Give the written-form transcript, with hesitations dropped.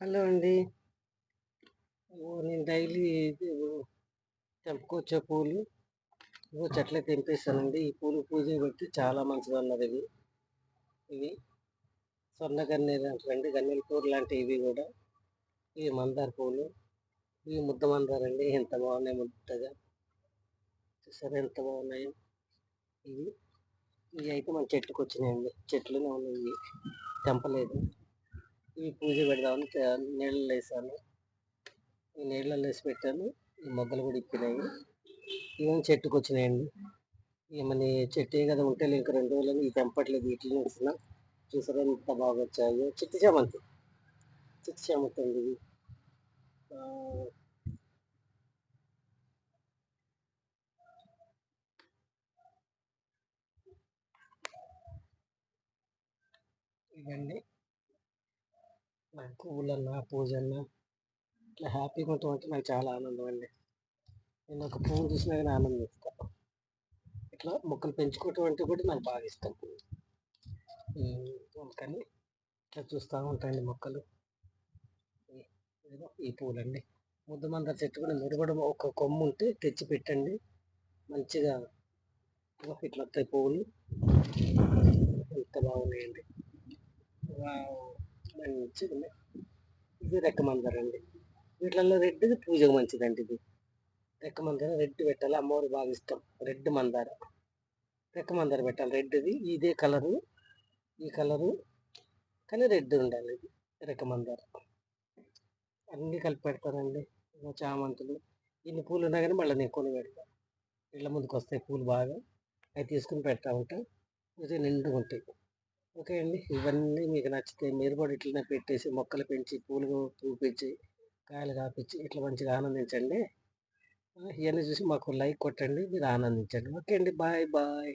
Hello అండి. నేను daily తెంపుకొచ్చే పూలు చెట్లే తెంపేస్తానండి. ఈ పూలు పూజ పెట్టి చాలా మంచిదన్నారు. ఇవి సొన్న గన్నేరు అంటారండి, గన్నేరు పూలు లాంటి ఇవి కూడా. ఇవి మందార పూలు, ఇవి ముద్ద మందార అండి. ఎంత బాగున్నాయి ముద్దగా, చూసారా ఎంత బాగున్నాయి. ఇవి ఇవి అయితే మన చెట్టుకు వచ్చినాయండి, చెట్లునే ఉన్నాయి. ఇవి తెంపలేదు. ఇవి పూజ పెడదామని నీళ్ళలో వేసాను. ఈ నీళ్ళలో వేసి పెట్టాను. ఈ మొగ్గలు కూడా ఇప్పినాయి. ఇవన్నీ చెట్టుకు వచ్చినాయండి. ఏమని చెట్టు కదా ఉంటే ఇంక 2 రోజులని ఈ తెంపట్లేదు. వీటిని ఇస్తున్నా. చూసారా ఎంత బాగా వచ్చాయో. చిట్టి చామంతి, చిట్టి చామంతి అండి ఇది. ఇవండి నాకు పువ్వులన్నా పూజన్నా ఇట్లా హ్యాపీగా ఉంటాం అంటే నాకు చాలా ఆనందం అండి. నేను ఒక పువ్వు చూసినా కానీ ఆనందిస్తాను. ఇట్లా మొక్కలు పెంచుకోవటం అంటే కూడా నాకు బాగా ఇష్టం. కానీ ఇట్లా చూస్తూ ఉంటాయండి మొక్కలు. ఈ పూలండి ముద్ద మందార చెట్టు కూడా, మీరు కూడా ఒక కొమ్ము ఉంటే తెచ్చి పెట్టండి. మంచిగా ఇట్లా వస్తాయి పువ్వులు. ఎంత బాగున్నాయండి. మంచిగా ఉన్నాయి. ఇది రెక్కమందార అండి. వీటిలలో రెడ్ పూజకు మంచిదండి. ఇది రెక్కమందార రెడ్ పెట్టాలి. అమ్మవారు బాగా ఇష్టం రెడ్ మందార. రెక్కమందార పెట్టాలి రెడ్ది. ఇదే కలరు, ఈ కలరు, కానీ రెడ్ ఉండాలి. ఇది రెక్కమందార. అన్నీ కలిపి పెడతానండి. చామంతులు ఇన్ని పూలు ఉన్నా కానీ మళ్ళీ నేను కొని పెడతాను. ఇళ్ళ ముందుకు వస్తాయి పూలు బాగా, అవి తీసుకుని పెడతా ఉంటా. ఇది నిండుగా ఉంటాయి. ఓకే అండి, ఇవన్నీ మీకు నచ్చితే మీరు కూడా ఇట్లనే పెట్టేసి మొక్కలు పెంచి పూలు పూపించి కాయలు కాపించి ఇట్లా మంచిగా ఆనందించండి. ఇవన్నీ చూసి మాకు లైక్ కొట్టండి, మీరు ఆనందించండి. ఓకే అండి, బాయ్ బాయ్.